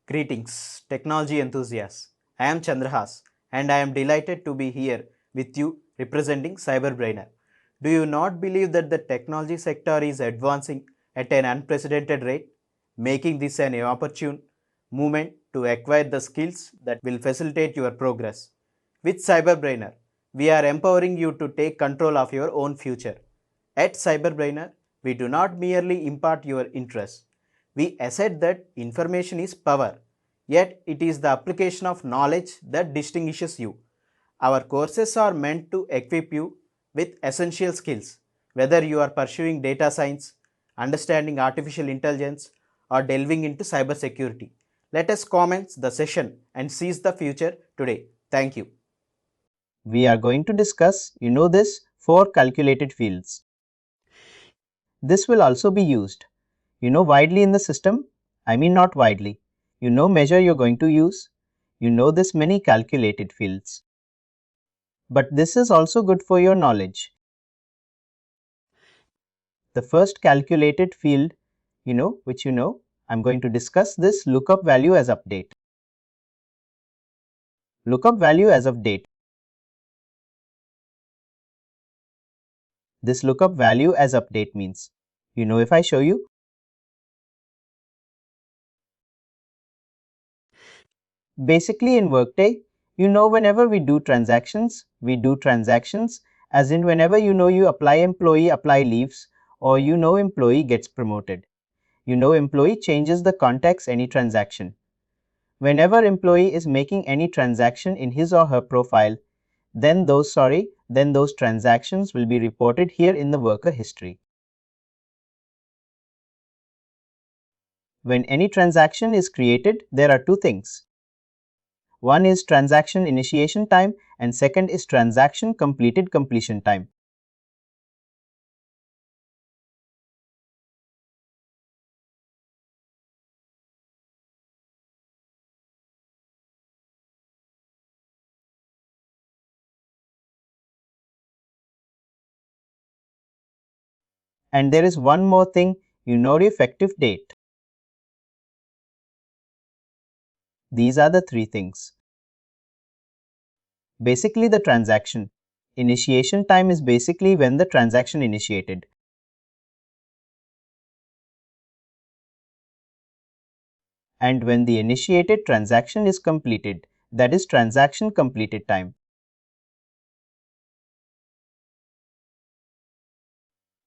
Greetings, technology enthusiasts. I am Chandrahas and I am delighted to be here with you representing CyberBrainer. Do you not believe that the technology sector is advancing at an unprecedented rate, making this an opportune moment to acquire the skills that will facilitate your progress? With CyberBrainer, we are empowering you to take control of your own future. At CyberBrainer, we do not merely impart your interests. We assert that information is power, yet it is the application of knowledge that distinguishes you. Our courses are meant to equip you with essential skills, whether you are pursuing data science, understanding artificial intelligence, or delving into cybersecurity. Let us commence the session and seize the future today. Thank you. We are going to discuss, four calculated fields. This will also be used, widely in the system. I mean not widely. Measure you're going to use. This many calculated fields. But this is also good for your knowledge. The first calculated field, which I'm going to discuss this lookup value as update. Lookup value as of date. This lookup value as update means, if I show you, basically in Workday, whenever we do transactions as in whenever you apply apply leaves, or employee gets promoted. Employee changes the context any transaction. Whenever employee is making any transaction in his or her profile, then those transactions will be reported here in the worker history. When any transaction is created, there are two things. One is transaction initiation time and second is transaction completion time. And there is one more thing, the effective date. These are the three things. Basically, the transaction initiation time is basically when the transaction initiated. And when the initiated transaction is completed, that is transaction completed time.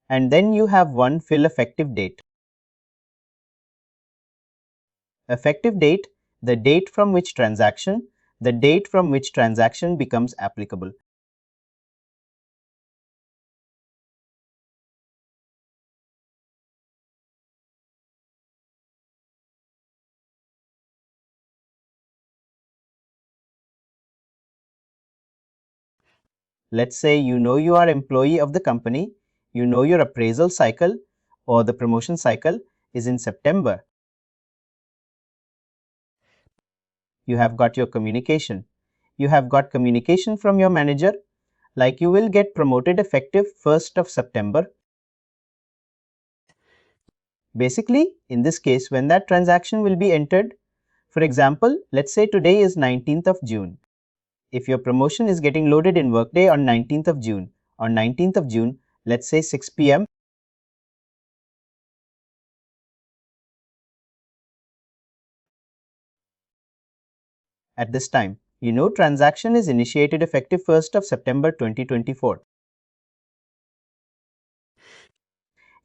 And then you have one fill effective date. Effective date, the date from which transaction becomes applicable. Let's say you are employee of the company, your appraisal cycle or the promotion cycle is in September. You have got your communication. You have got communication from your manager, like you will get promoted effective 1st of September. Basically, in this case, when that transaction will be entered, for example, let's say today is 19th of June. If your promotion is getting loaded in Workday on 19th of June, let's say 6 p.m. At this time, transaction is initiated effective 1st of September 2024.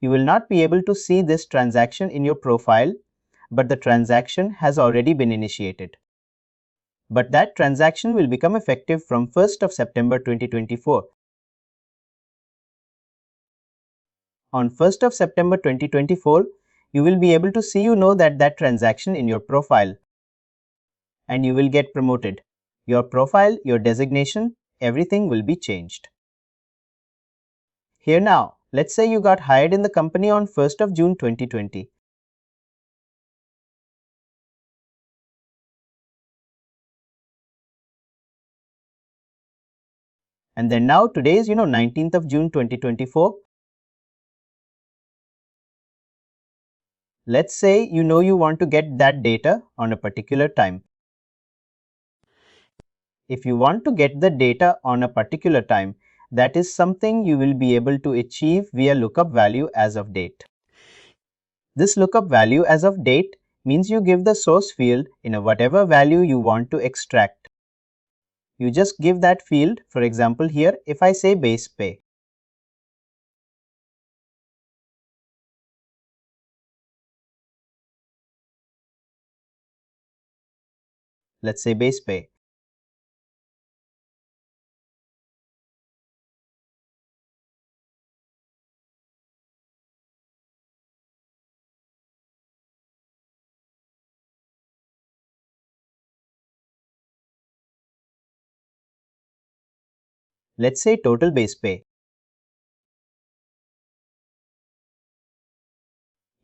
You will not be able to see this transaction in your profile, but the transaction has already been initiated. But that transaction will become effective from 1st of September 2024. On 1st of September 2024, you will be able to see that transaction in your profile. And you will get promoted. Your profile, your designation, everything will be changed. Here now, let's say you got hired in the company on 1st of June 2020. And then now today is 19th of June 2024. Let's say you know you want to get that data on a particular time. If you want to get the data on a particular time, that is something you will be able to achieve via lookup value as of date. This lookup value as of date means you give the source field in a whatever value you want to extract. You just give that field, for example here, if I say base pay. Let's say base pay. Let's say total base pay.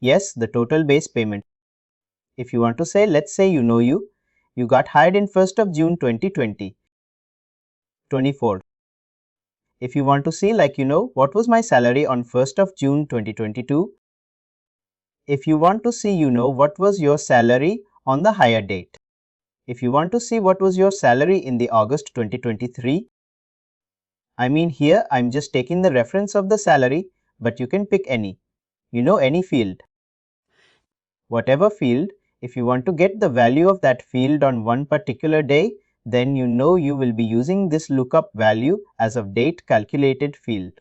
Yes, the total base payment. If you want to say, let's say you got hired in 1st of June 2020, 24. If you want to see what was my salary on 1st of June 2022, if you want to see what was your salary on the hire date, if you want to see what was your salary in the August 2023, I mean here I'm just taking the reference of the salary, but you can pick any, any field. Whatever field, if you want to get the value of that field on one particular day, then you will be using this lookup value as of date calculated field.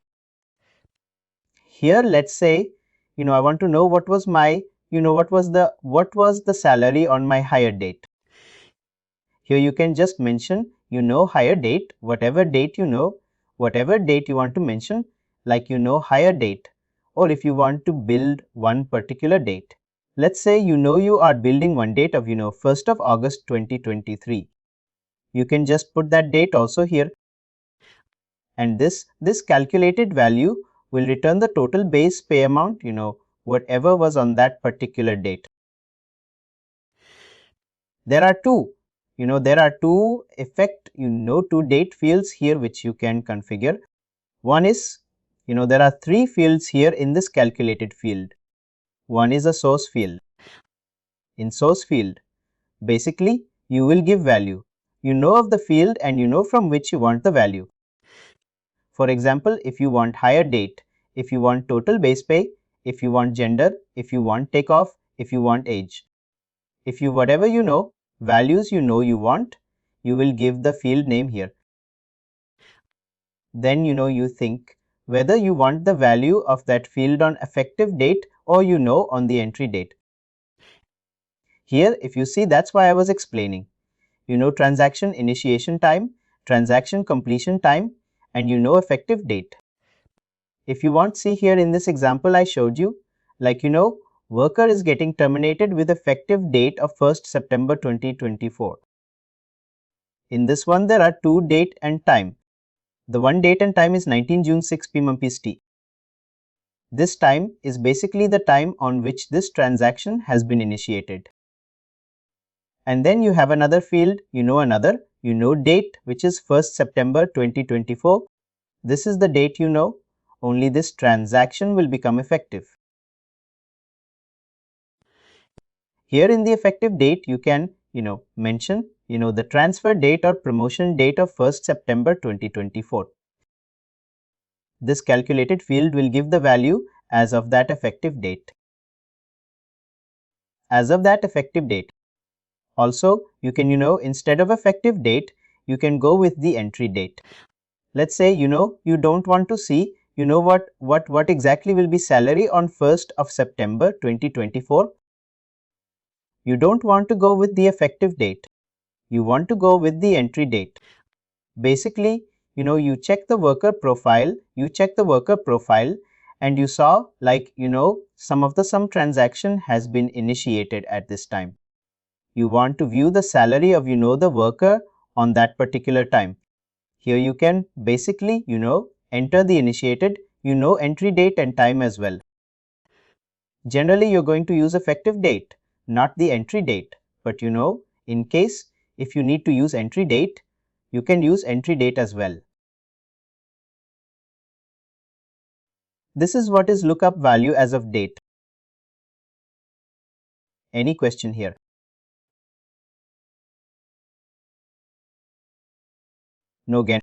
Here let's say, I want to know what was my, what was the salary on my hire date. Here you can just mention, hire date, whatever date whatever date you want to mention, like hire date, or if you want to build one particular date. Let's say you are building one date of 1st of August 2023. You can just put that date also here, and this calculated value will return the total base pay amount, whatever was on that particular date. There are two two date fields here which you can configure. One is, there are three fields here in this calculated field. One is a source field. In source field, basically you will give value. You know of the field and you know from which you want the value. For example, if you want hire date, if you want total base pay, if you want gender, if you want takeoff, if you want age. If you whatever values you want, you will give the field name here. Then you think whether you want the value of that field on effective date or on the entry date. Here if you see, that's why I was explaining. Transaction initiation time, transaction completion time, and effective date. If you want, see here in this example I showed you, worker is getting terminated with effective date of 1st September 2024. In this one there are two date and time. The one date and time is 19 June 6 p.m. PST. This time is basically the time on which this transaction has been initiated. And then you have another field, date, which is 1st September 2024. This is the date only this transaction will become effective. Here in the effective date, you can, mention, the transfer date or promotion date of 1st September 2024. This calculated field will give the value as of that effective date. As of that effective date. Also, you can, instead of effective date, you can go with the entry date. Let's say, you don't want to see, what exactly will be salary on 1st of September 2024. You don't want to go with the effective date. You want to go with the entry date. Basically, you check the worker profile, and you saw some transaction has been initiated at this time. You want to view the salary of the worker on that particular time. Here you can basically enter the initiated entry date and time as well. Generally you're going to use effective date, not the entry date, but in case if you need to use entry date, you can use entry date as well. This is what is lookup value as of date. Any question here? No again.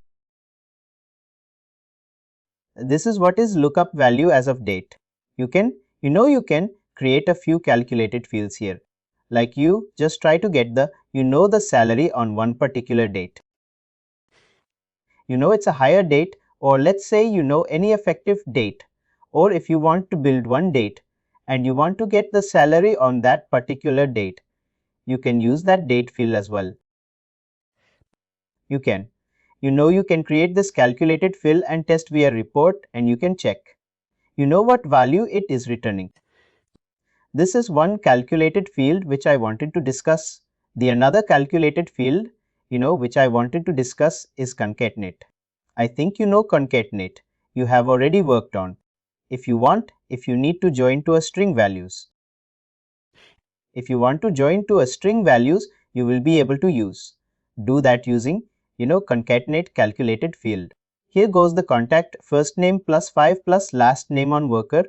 This is what is lookup value as of date. You can create a few calculated fields here. Like you just try to get the salary on one particular date. It's a higher date, or let's say any effective date. Or if you want to build one date and you want to get the salary on that particular date, you can use that date field as well. You can create this calculated field and test via report, and you can check what value it is returning. This is one calculated field which I wanted to discuss. The another calculated field which I wanted to discuss is concatenate. I think you know concatenate. You have already worked on. If you need to join to a string values. If you want to join to a string values, you will be able to do that using concatenate calculated field. Here goes the contact first name plus 5 plus last name on worker.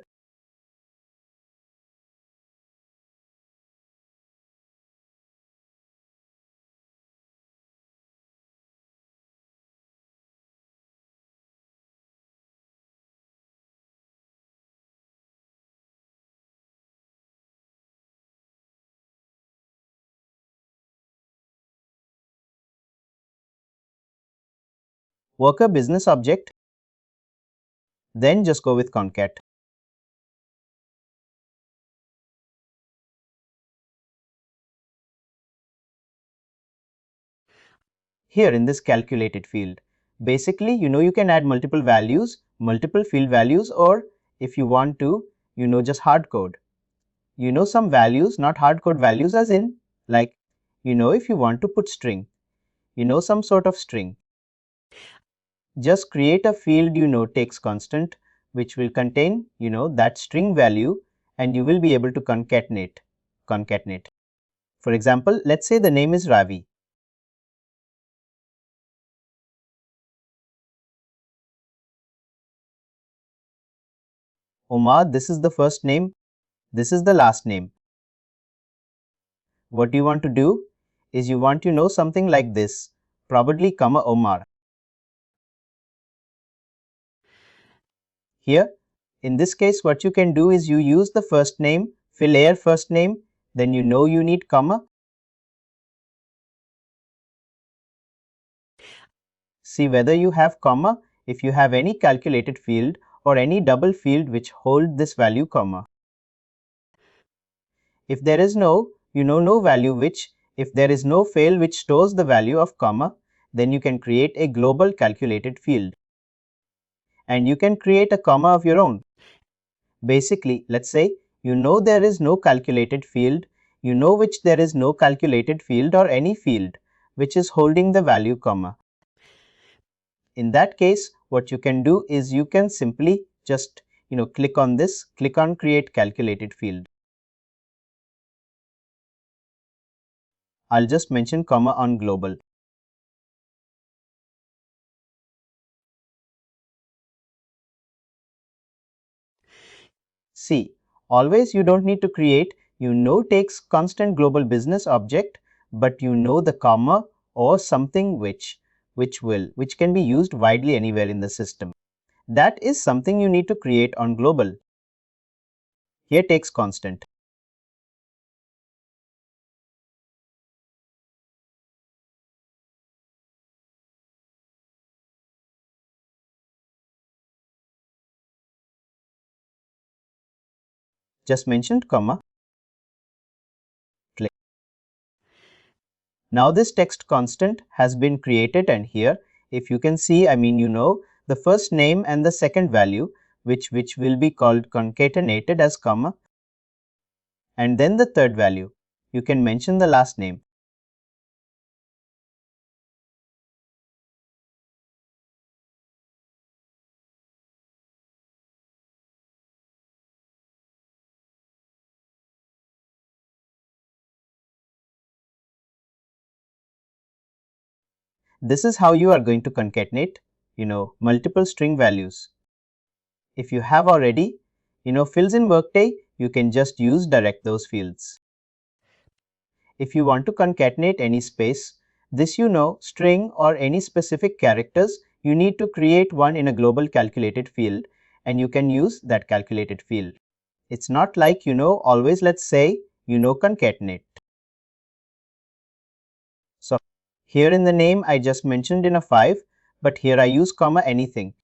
Worker business object, then just go with concat. Here in this calculated field, basically you can add multiple values, multiple field values, or if you want to just hard code some values, not hard code values, as in like if you want to put string, some sort of string, just create a field takes constant which will contain that string value, and you will be able to concatenate. For example, let's say the name is Ravi. Omar, this is the first name, this is the last name. What you want to do is you want something like this, probably comma Omar. Here, in this case, what you can do is you use the first name, fill air first name, then you need comma. See whether you have comma, if you have any calculated field or any double field which hold this value comma. If there is no value if there is no field which stores the value of comma, then you can create a global calculated field. And you can create a comma of your own. Basically, let's say there is no calculated field, which there is no calculated field or any field which is holding the value comma. In that case, what you can do is you can simply just click on this, click on create calculated field. I'll just mention comma on global. See, always you don't need to create takes constant global business object, but the comma or something which can be used widely anywhere in the system. That is something you need to create on global. Here takes constant. Just mentioned comma. Click. Now this text constant has been created, and here if you can see, the first name and the second value which will be called concatenated as comma, and then the third value. You can mention the last name. This is how you are going to concatenate, multiple string values. If you have already, fields in Workday, you can just direct those fields. If you want to concatenate any space, this string or any specific characters, you need to create one in a global calculated field, and you can use that calculated field. It's not like always let's say concatenate. So here in the name I just mentioned in a 5, but here I use comma anything.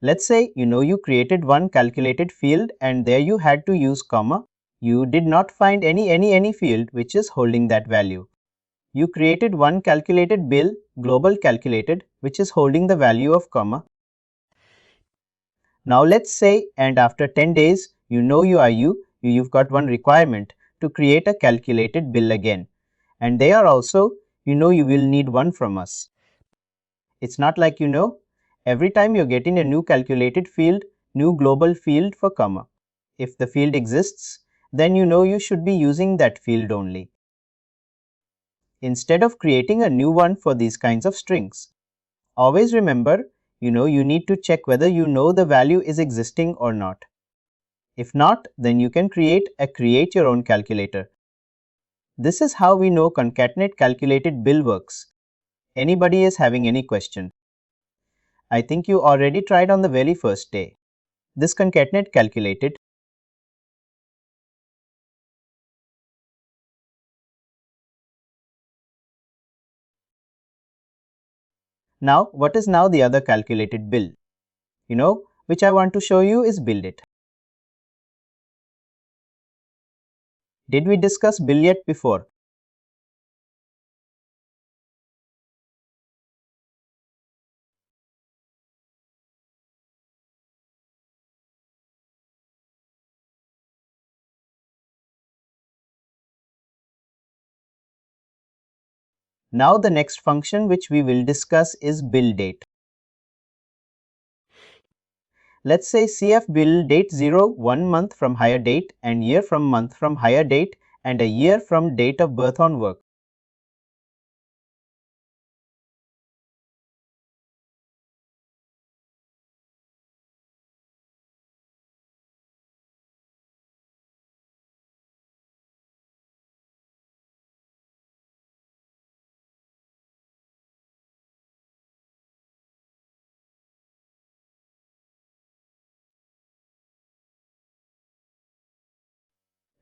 Let's say you created one calculated field and there you had to use comma. You did not find any field which is holding that value. You created one calculated bill, global calculated, which is holding the value of comma. Now let's say, and after 10 days, you've got one requirement to create a calculated bill again. And they are also, you will need one from us. It's not like every time you're getting a new calculated field, new global field for comma. If the field exists, then you should be using that field only, instead of creating a new one for these kinds of strings. Always remember, you need to check whether the value is existing or not. If not, then you can create your own calculator. This is how we know concatenate calculated bill works. Anybody is having any question? I think you already tried on the very first day. This concatenate calculated. Now, what is now the other calculated bill? Which I want to show you is build it. Did we discuss bill yet before? Now the next function which we will discuss is bill date. Let's say CF bill date 0 1 month from hire date and year from month from hire date and a year from date of birth on work.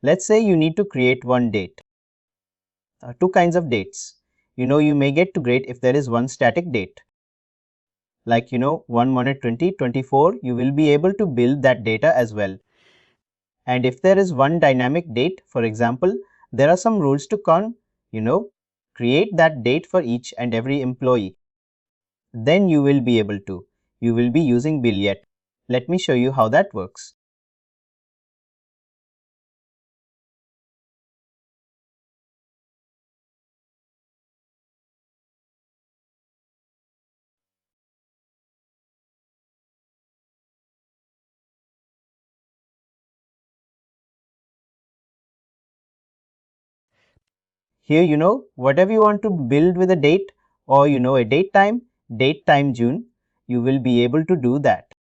Let's say you need to create one date. Two kinds of dates. You may get to create if there is one static date. Like 1/1/2024, you will be able to build that data as well. And if there is one dynamic date, for example, there are some rules to create that date for each and every employee. Then you will be able to. You will be using bill yet. Let me show you how that works. Here, whatever you want to build with a date or a date time June, you will be able to do that.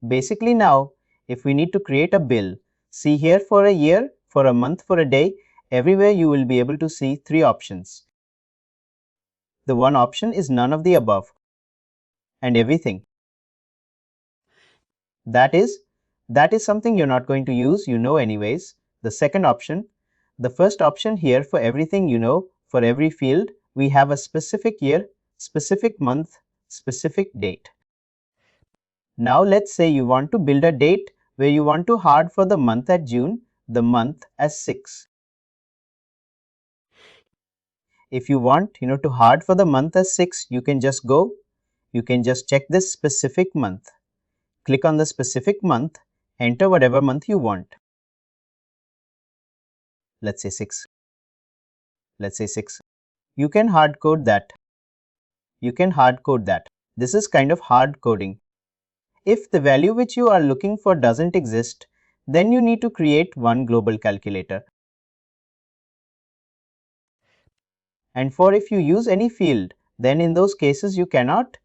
Basically now, if we need to create a bill, see here for a year, for a month, for a day, everywhere you will be able to see three options. The one option is none of the above and everything. That is something you're not going to use, anyways. The second option, the first option here for everything, for every field, we have a specific year, specific month, specific date. Now let's say you want to build a date where you want to hard for the month at June, the month as 6. If you want, to hard for the month as 6, you can just check this specific month. Click on the specific month, enter whatever month you want. Let's say 6. Let's say 6. You can hard code that. This is kind of hard coding. If the value which you are looking for doesn't exist, then you need to create one global calculator. And for if you use any field, then in those cases you cannot,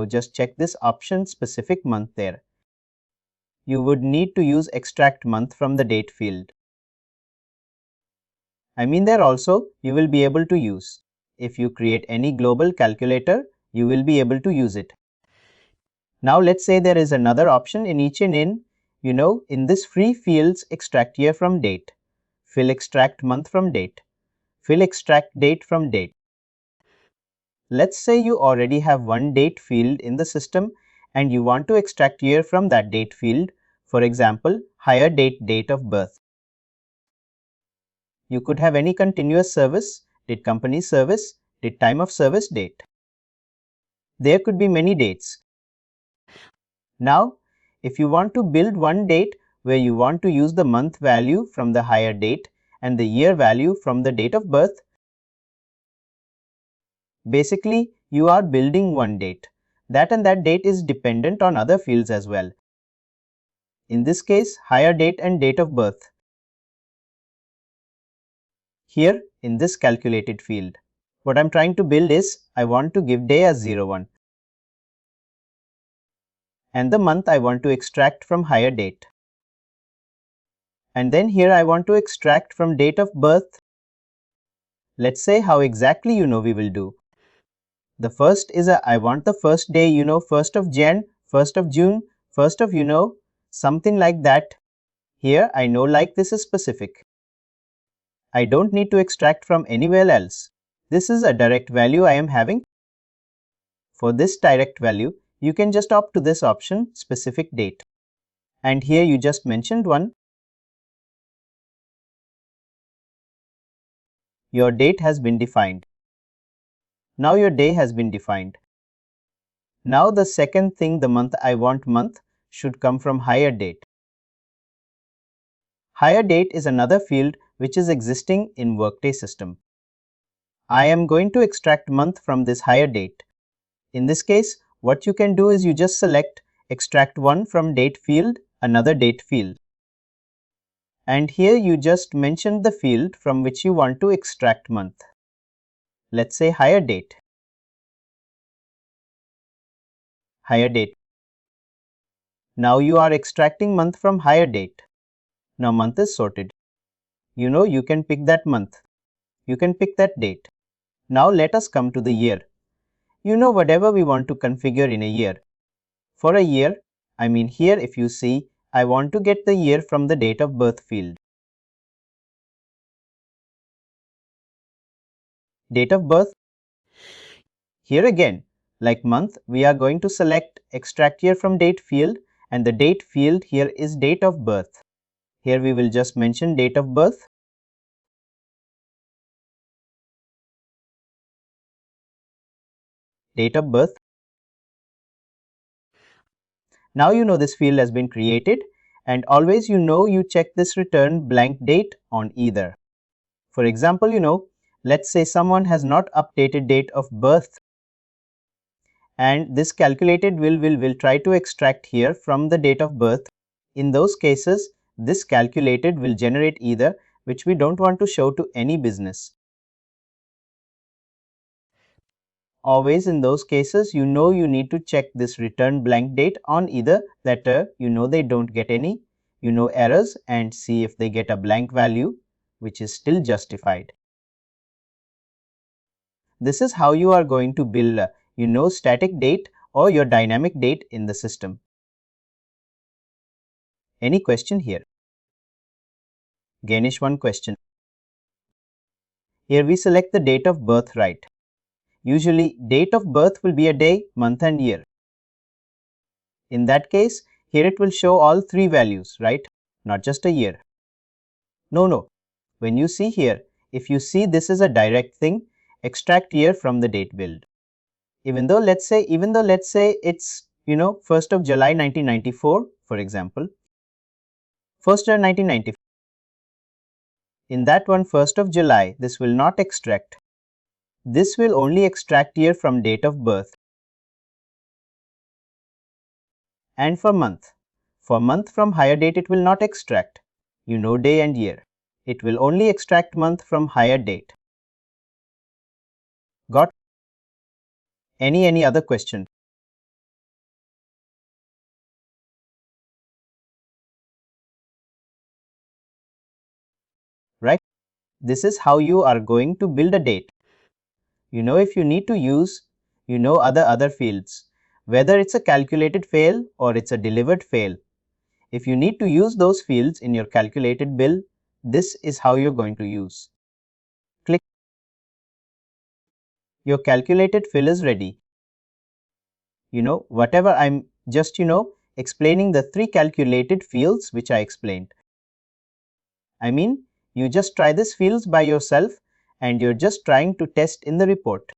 just check this option specific month there. You would need to use extract month from the date field. I mean there also you will be able to use. If you create any global calculator, you will be able to use it. Now let's say there is another option in each and in this free fields extract year from date, fill extract month from date, fill extract date from date. Let's say you already have one date field in the system and you want to extract year from that date field, for example, hire date of birth. You could have any continuous service, did company service, did time of service date. There could be many dates. Now, if you want to build one date where you want to use the month value from the hire date and the year value from the date of birth, basically you are building one date. That and that date is dependent on other fields as well. In this case, hire date and date of birth. Here in this calculated field, what I'm trying to build is I want to give day as 01 and the month I want to extract from hire date. And then here I want to extract from date of birth. Let's say how exactly we will do. The first is I want the first day, 1st of Jan, 1st of June, 1st of something like that. Here I know like this is specific. I don't need to extract from anywhere else. This is a direct value I am having. For this direct value, you can just opt to this option specific date. And here you just mentioned one. Your date has been defined. Now your day has been defined. Now the second thing, the month I want month should come from hire date. Hire date is another field which is existing in Workday system. I am going to extract month from this hire date. In this case, what you can do is you just select extract one from date field, another date field. And here you just mention the field from which you want to extract month. Let's say hire date. Hire date. Now you are extracting month from hire date. Now month is sorted. You can pick that month. You can pick that date. Now let us come to the year. Whatever we want to configure in a year. For a year, I mean here if you see, I want to get the year from the date of birth field. Date of birth. Here again, like month, we are going to select extract year from date field and the date field here is date of birth. Here we will just mention date of birth. Date of birth. Now this field has been created and always you check this return blank date on either. For example, let's say someone has not updated date of birth and this calculated will try to extract here from the date of birth. In those cases, this calculated will generate either, which we don't want to show to any business. Always in those cases, you need to check this return blank date on either that they don't get any errors and see if they get a blank value which is still justified. This is how you are going to build static date or your dynamic date in the system. Any question here? Ganesh, one question. Here we select the date of birth, right? Usually date of birth will be a day, month and year. In that case, here it will show all three values, right? Not just a year. No. When you see here, if you see this is a direct thing, extract year from the date build. Even though let's say it's 1st of July 1994, for example. 1st July 1994. In that one 1st of July, this will not extract. This will only extract year from date of birth. And for month from hire date it will not extract, day and year. It will only extract month from hire date. Got? Any other question? Right? This is how you are going to build a date. You know if you need to use, other fields, whether it's a calculated fail or it's a delivered fail. If you need to use those fields in your calculated bill, this is how you're going to use. Click. Your calculated fill is ready. Whatever I'm just, explaining the 3 calculated fields which I explained. I mean, you just try these fields by yourself and you're just trying to test in the report.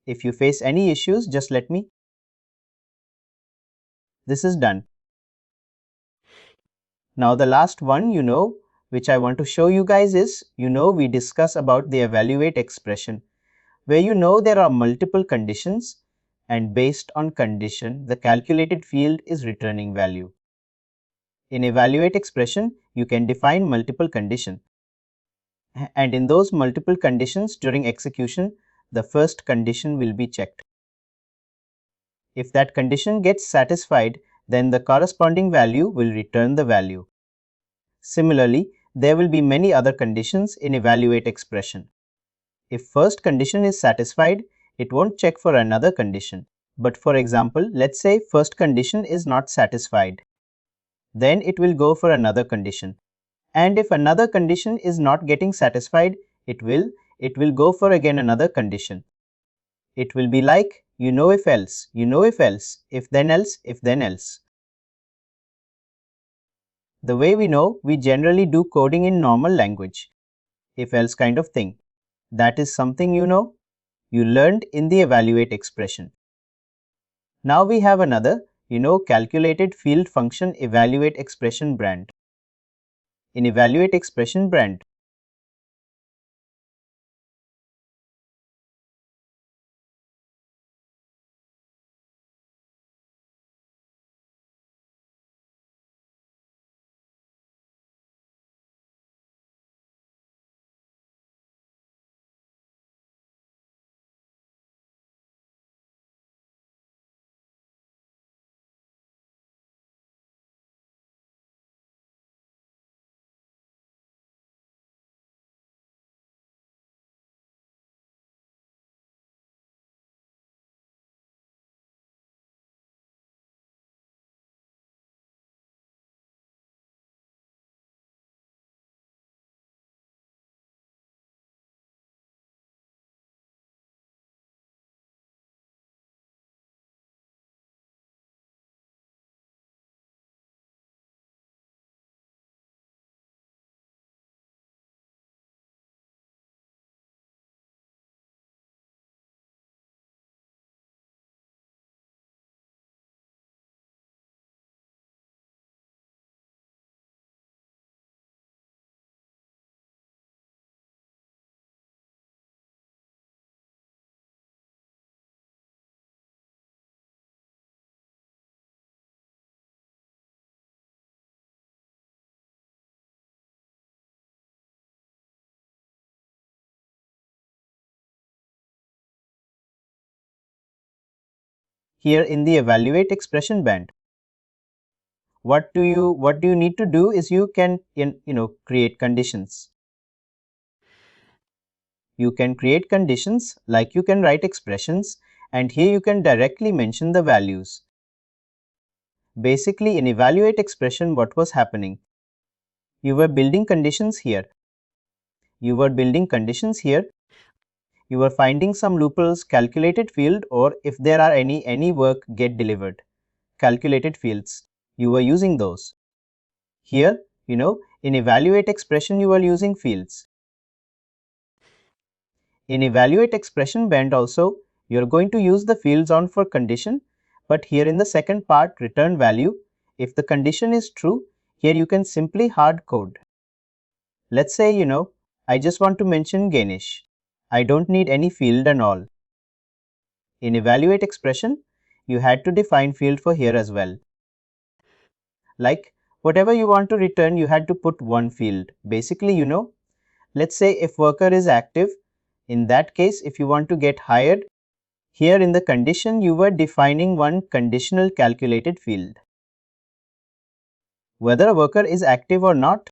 If you face any issues, just let me. This is done. Now the last one, which I want to show you guys is, we discuss about the evaluate expression, where there are multiple conditions and based on condition, the calculated field is returning value. In evaluate expression, you can define multiple conditions. And in those multiple conditions during execution, the first condition will be checked. If that condition gets satisfied, then the corresponding value will return the value. Similarly, there will be many other conditions in evaluate expression. If first condition is satisfied, it won't check for another condition. But for example, let's say first condition is not satisfied. Then it will go for another condition. And if another condition is not getting satisfied, it will go for again another condition. It will be like, if else, if then else, if then else. The way we generally do coding in normal language, if else kind of thing. That is something you learned in the evaluate expression. Now we have another, calculated field function evaluate expression brand. In evaluate expression brand, here in the evaluate expression band, what do you need to do is you can create conditions. You can create conditions like you can write expressions, and here you can directly mention the values. Basically, in evaluate expression, what was happening? You were building conditions here. You were finding some loopholes, calculated field, or if there are any work get delivered, calculated fields. You were using those. Here, in evaluate expression, you are using fields. In evaluate expression band also, you are going to use the fields on for condition, but here in the second part, return value, if the condition is true, here you can simply hard code. Let's say, I just want to mention Ganesh. I don't need any field and all. In evaluate expression, you had to define field for here as well. Like, whatever you want to return, you had to put one field. Basically, let's say if worker is active, in that case, if you want to get hired, here in the condition, you were defining one conditional calculated field. Whether a worker is active or not.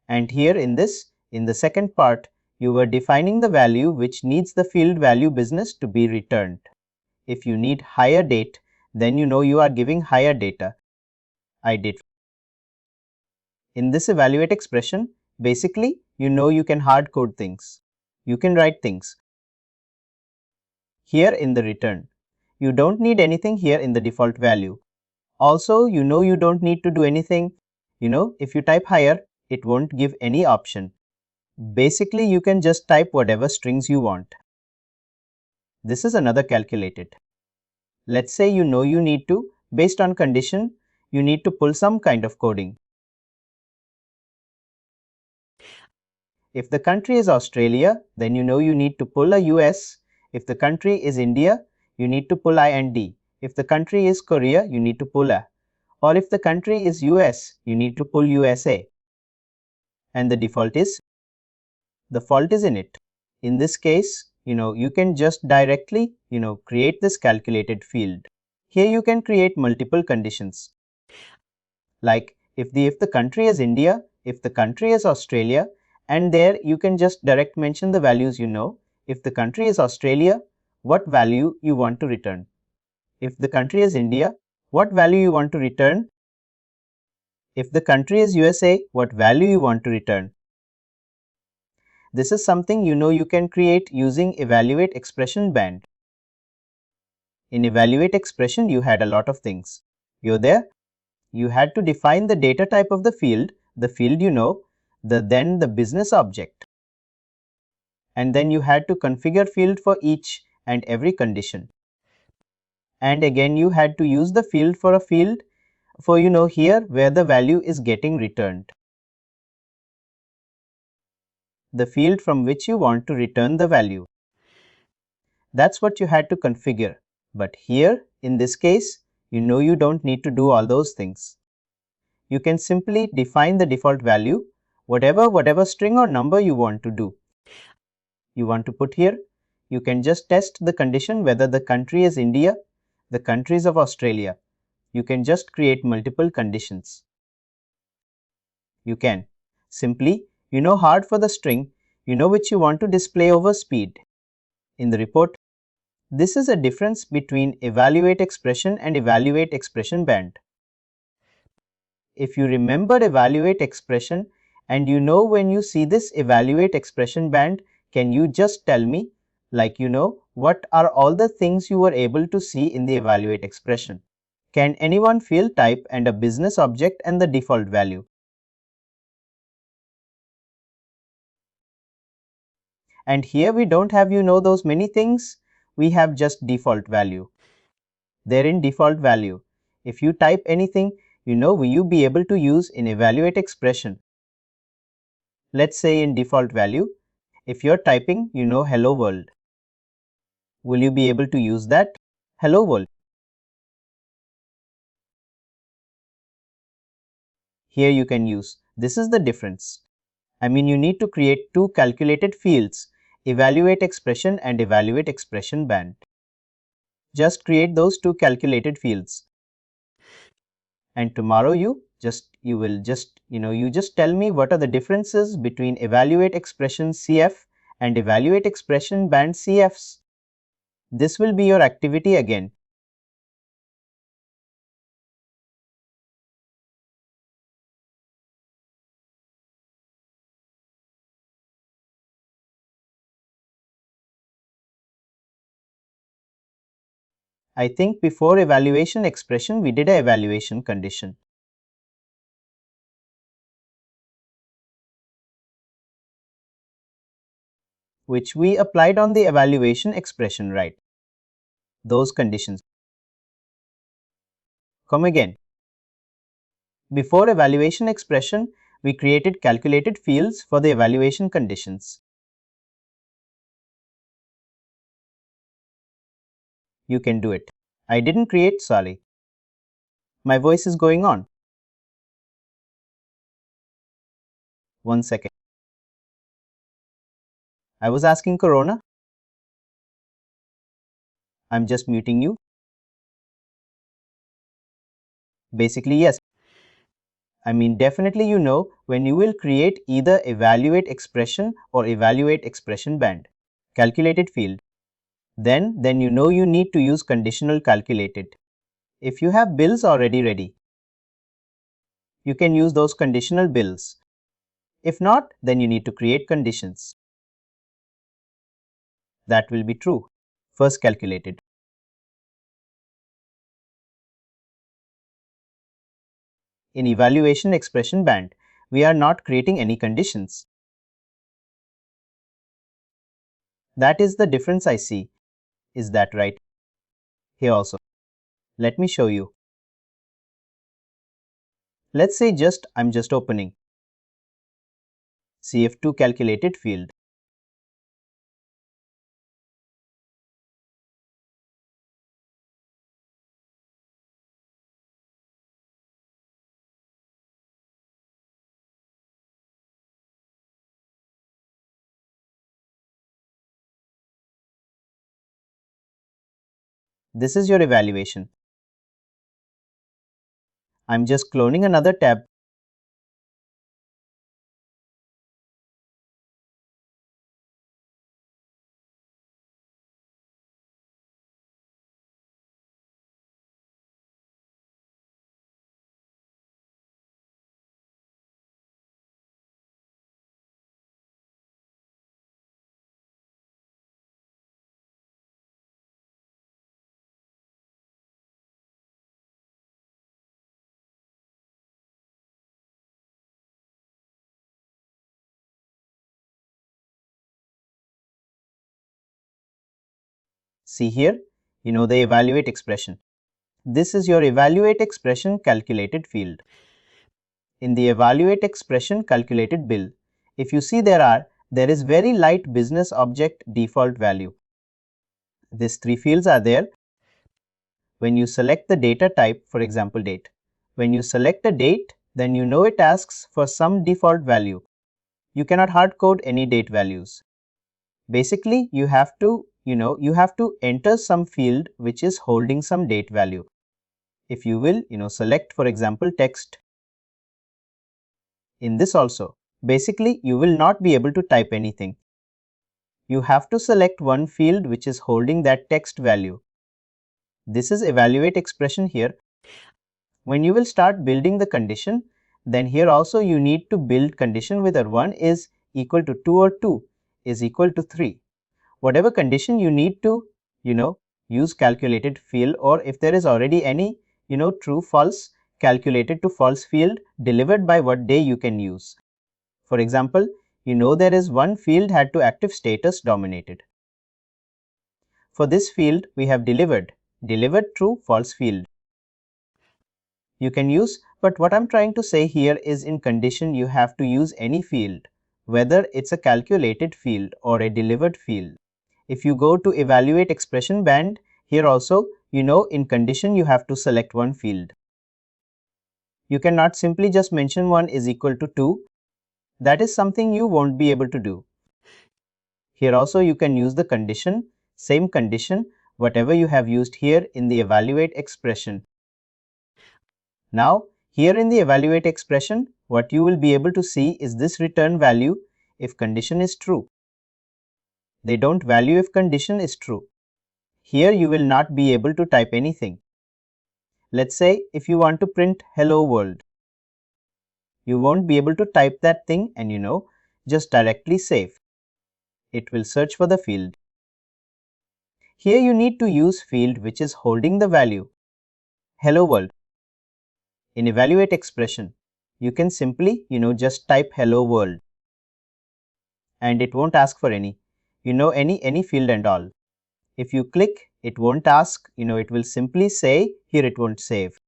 And here in this In the second part, you were defining the value which needs the field value business to be returned. If you need higher date, then you know you are giving higher data. I did. In this evaluate expression, basically, you know you can hard code things. You can write things. Here in the return, you don't need anything here in the default value. Also, you know you don't need to do anything. You know, if you type higher, it won't give any option. Basically, you can just type whatever strings you want. This is another calculated. Let's say you know you need to, based on condition, you need to pull some kind of coding. If the country is Australia, then you know you need to pull a US. If the country is India, you need to pull IND. If the country is Korea, you need to pull a. Or if the country is US, you need to pull USA. And the default is, the fault is in it. In this case, you can just directly, create this calculated field. Here you can create multiple conditions. Like if the country is India, if the country is Australia, and there you can just direct mention the values you know. If the country is Australia, what value you want to return. If the country is India, what value you want to return. If the country is USA, what value you want to return. This is something you can create using evaluate expression band. In evaluate expression, you had a lot of things. You're there? You had to define the data type of the field you know, then the business object. And then you had to configure field for each and every condition. And again, you had to use the field for a field for here where the value is getting returned. The field from which you want to return the value. That's what you had to configure. But here, in this case, you don't need to do all those things. You can simply define the default value, whatever string or number you want to do. You want to put here, you can just test the condition whether the country is India, the countries of Australia. You can just create multiple conditions. You can simply, hard for the string, which you want to display over speed. In the report, this is a difference between evaluate expression and evaluate expression band. If you remember evaluate expression and when you see this evaluate expression band, can you just tell me, what are all the things you were able to see in the evaluate expression? Can anyone field type and a business object and the default value? And here we don't have those many things, we have just default value. There in default value, if you type anything, will you be able to use in evaluate expression? Let's say in default value, if you're typing, hello world, will you be able to use that? Hello world. Here you can use. This is the difference. I mean, you need to create two calculated fields, evaluate expression and evaluate expression band. Just create those two calculated fields. And tomorrow you just tell me what are the differences between evaluate expression CF and evaluate expression band CFs. This will be your activity again. I think before evaluation expression, we did a evaluation condition. Which we applied on the evaluation expression, right? Those conditions. Come again. Before evaluation expression, we created calculated fields for the evaluation conditions. You can do it. I didn't create, sorry. My voice is going on. 1 second. I was asking Corona. I'm just muting you. Basically, yes. I mean, definitely you know when you will create either evaluate expression or evaluate expression band, calculated field. Then you know you need to use conditional calculated. If you have bills already ready, you can use those conditional bills. If not, then you need to create conditions. That will be true. First calculated. In evaluation expression band, we are not creating any conditions. That is the difference I see. Is that right? Here also. Let me show you. Let's say I'm just opening CF2 calculated field. This is your evaluation. I'm just cloning another tab. See here, you know the evaluate expression. This is your evaluate expression calculated field. In the evaluate expression calculated bill, if you see there is very light business object default value. These three fields are there. When you select the data type, for example date, when you select a date, then you know it asks for some default value. You cannot hard code any date values. Basically, you have to enter some field which is holding some date value. If you will, select for example text. In this also, basically you will not be able to type anything. You have to select one field which is holding that text value. This is evaluate expression here. When you will start building the condition, then here also you need to build condition whether 1 is equal to 2 or 2 is equal to 3. Whatever condition you need to, use calculated field, or if there is already any, true false calculated to false field delivered by Workday you can use. For example, there is one field had to active status dominated. For this field we have delivered true false field. You can use, but what I'm trying to say here is in condition you have to use any field, whether it's a calculated field or a delivered field. If you go to evaluate expression band, here also, in condition you have to select one field. You cannot simply just mention 1 is equal to 2. That is something you won't be able to do. Here also you can use the condition, same condition, whatever you have used here in the evaluate expression. Now, here in the evaluate expression, what you will be able to see is this return value if condition is true. They don't value if condition is true. Here you will not be able to type anything. Let's say if you want to print hello world. You won't be able to type that thing and just directly save. It will search for the field. Here you need to use field which is holding the value hello world. In evaluate expression, you can simply just type hello world and it won't ask for any field and all. If you click, it won't ask, it will simply say, here it won't save.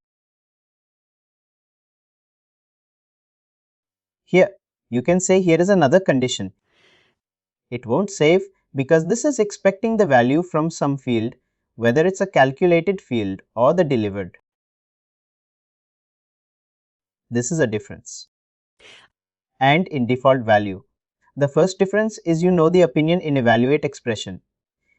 Here, you can say here is another condition. It won't save because this is expecting the value from some field, whether it's a calculated field or the delivered. This is a difference. And in default value. The first difference is the opinion in evaluate expression.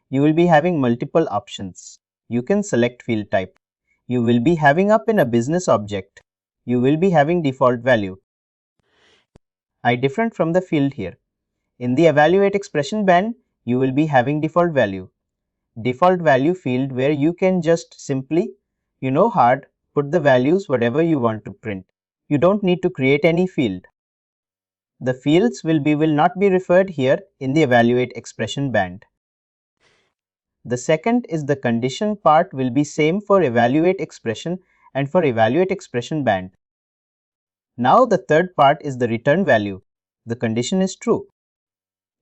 You will be having multiple options. You can select field type. You will be having up in a business object. you will be having default value. I different from the field here. In the evaluate expression band, you will be having default value. Default value field where you can just simply, hard, put the values whatever you want to print. You don't need to create any field. The fields will not be referred here in the evaluate expression band. The second is the condition part will be same for evaluate expression and for evaluate expression band. Now the third part is the return value. The condition is true.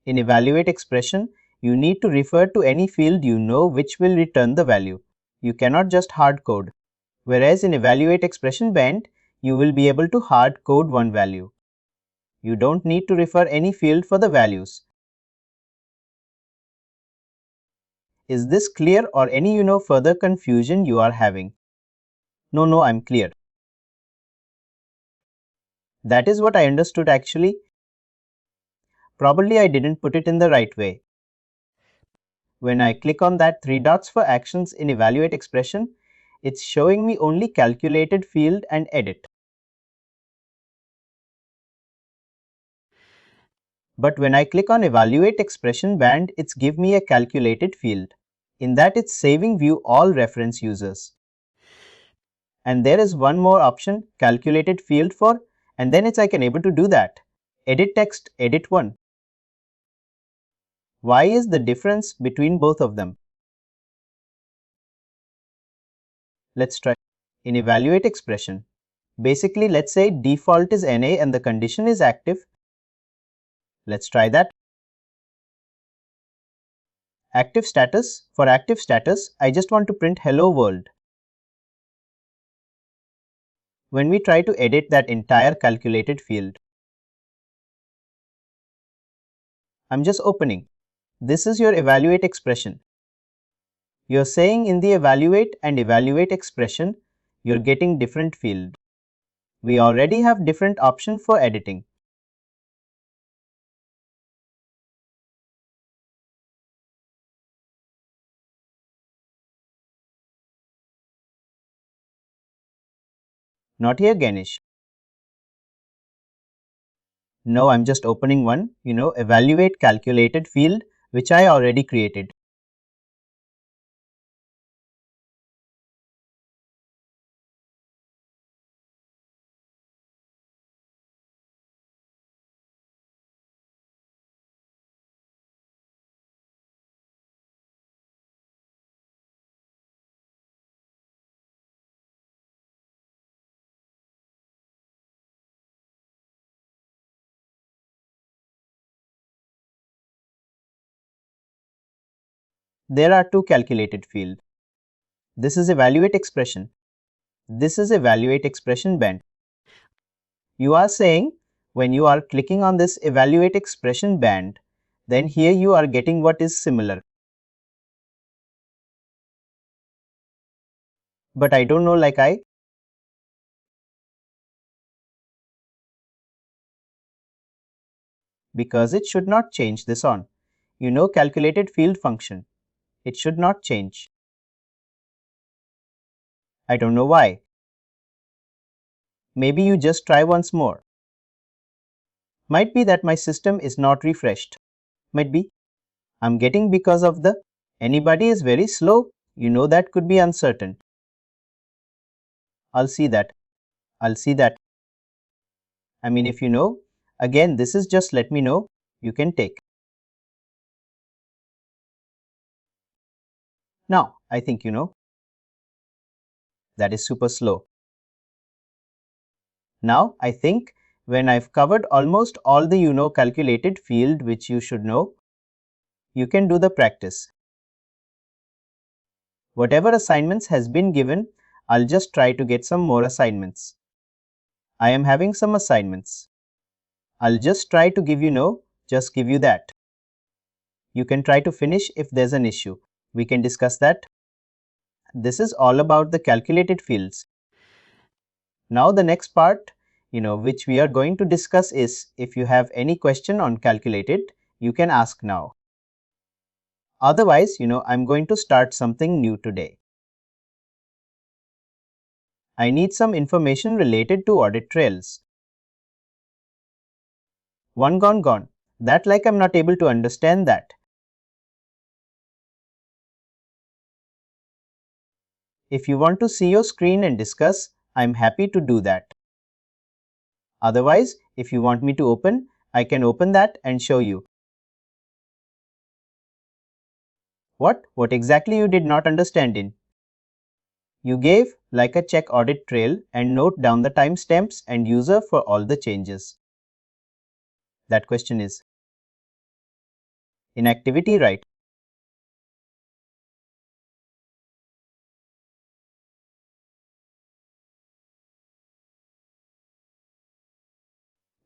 In evaluate expression, you need to refer to any field which will return the value. You cannot just hard code. Whereas in evaluate expression band, you will be able to hard code one value. You don't need to refer any field for the values. Is this clear or any further confusion you are having? No, I'm clear. That is what I understood actually. Probably I didn't put it in the right way. When I click on that 3 dots for actions in evaluate expression, it's showing me only calculated field and edit. But when I click on evaluate expression band, it's give me a calculated field. In that it's saving view all reference users. And there is one more option, calculated field for, and then I can able to do that. Edit text, edit one. Why is the difference between both of them? Let's try. In evaluate expression, basically let's say default is NA and the condition is active. Let's try that. Active status. For active status, I just want to print hello world. When we try to edit that entire calculated field, I'm just opening. This is your evaluate expression. You're saying in the evaluate and evaluate expression, you're getting different field. We already have different option for editing. Not here, Ganesh. No, I'm just opening one, evaluate calculated field, which I already created. There are two calculated fields. This is evaluate expression. This is evaluate expression band. You are saying when you are clicking on this evaluate expression band, then here you are getting what is similar. But I don't know because it should not change this on. Calculated field function. It should not change. I don't know why. Maybe you just try once more. Might be that my system is not refreshed. Might be. I'm getting because of the anybody is very slow. That could be uncertain. I'll see that. I'll see that. I mean, if again, this is just let me know. You can take. Now, I think that is super slow. Now, I think when I've covered almost all the calculated field which you should know, you can do the practice. Whatever assignments has been given, I'll just try to get some more assignments. I am having some assignments. I'll just try to give just give you that. You can try to finish if there's an issue. We can discuss that. This is all about the calculated fields. Now the next part, which we are going to discuss is if you have any question on calculated, you can ask now. Otherwise, I'm going to start something new today. I need some information related to audit trails. One gone. That like I'm not able to understand that. If you want to see your screen and discuss, I'm happy to do that. Otherwise, if you want me to open, I can open that and show you. What exactly you did not understand in? You gave like a check audit trail and note down the timestamps and user for all the changes. That question is inactivity, right?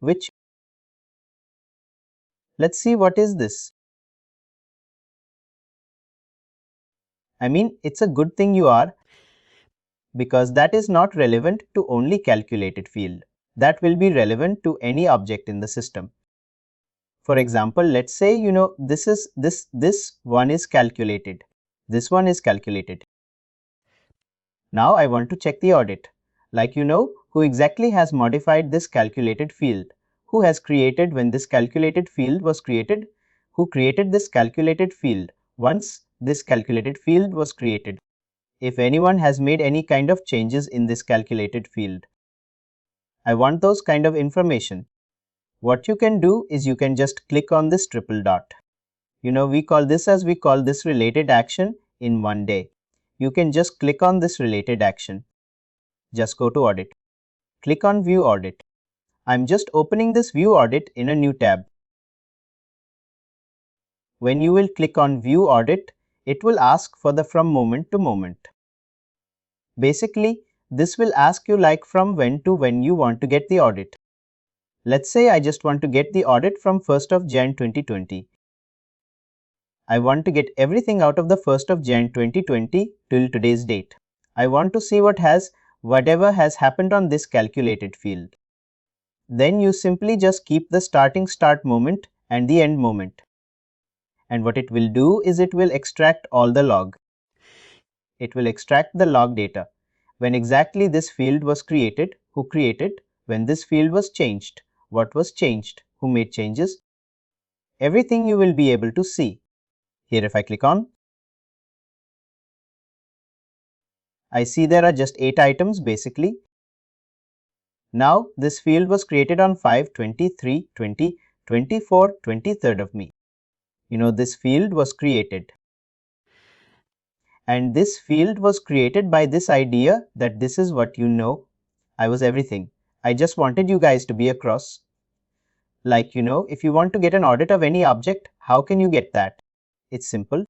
Which? Let's see what is this. I mean, it's a good thing you are, because that is not relevant to only calculated field. That will be relevant to any object in the system. For example, let's say this one is calculated. This one is calculated. Now I want to check the audit. Like who exactly has modified this calculated field? Who has created when this calculated field was created? Who created this calculated field once this calculated field was created? If anyone has made any kind of changes in this calculated field. I want those kind of information. What you can do is you can just click on this triple dot. We call this related action in one day. You can just click on this related action. Just go to audit. Click on view audit. I'm just opening this view audit in a new tab. When you will click on view audit, it will ask for the from moment to moment. Basically, this will ask you like from when to when you want to get the audit. Let's say I just want to get the audit from 1st of Jan 2020. I want to get everything out of the 1st of Jan 2020 till today's date. I want to see whatever has happened on this calculated field. Then you simply just keep the starting start moment and the end moment. And what it will do is it will extract all the log. It will extract the log data. When exactly this field was created, who created, when this field was changed, what was changed, who made changes. Everything you will be able to see. Here if I click on, I see there are just 8 items basically. Now this field was created on 5/23/20/24 23rd of May. This field was created. And this field was created by this idea that this is what I was everything. I just wanted you guys to be across. Like if you want to get an audit of any object, how can you get that? It's simple.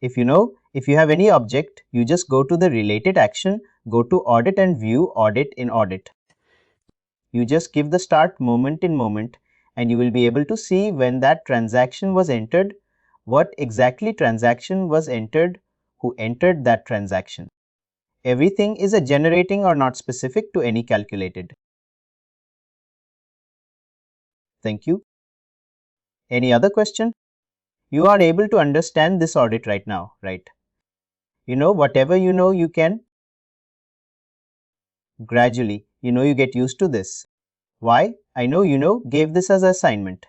If you have any object, you just go to the related action, go to audit and view audit in audit. You just give the start moment in moment and you will be able to see when that transaction was entered, what exactly transaction was entered, who entered that transaction. Everything is a generating or not specific to any calculated. Thank you. Any other question? You are able to understand this audit right now, right? Whatever you can. Gradually, you get used to this. Why? I know gave this as assignment.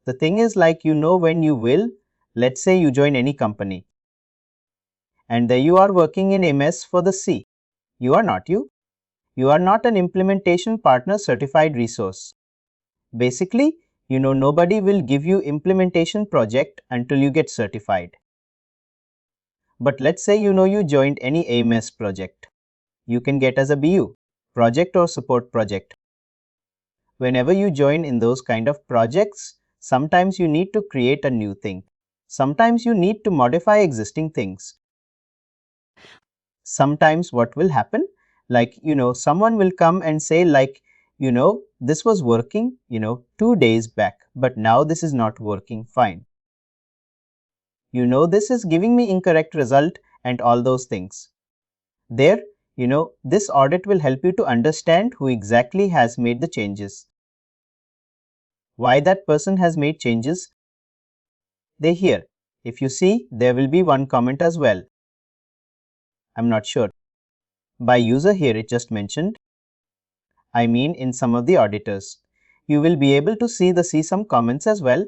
The thing is like when you will, let's say you join any company. And there you are working in MS for the C. You are not you. You are not an implementation partner certified resource. Basically, nobody will give you implementation project until you get certified. But let's say you joined any AMS project. You can get as a BU, project or support project. Whenever you join in those kind of projects, sometimes you need to create a new thing. Sometimes you need to modify existing things. Sometimes what will happen, like someone will come and say like this was working 2 days back, but now this is not working fine. This is giving me incorrect result and all those things. There, this audit will help you to understand who exactly has made the changes. Why that person has made changes. They here. If you see, there will be one comment as well. I'm not sure. By user here it just mentioned, I mean in some of the auditors. You will be able to see some comments as well.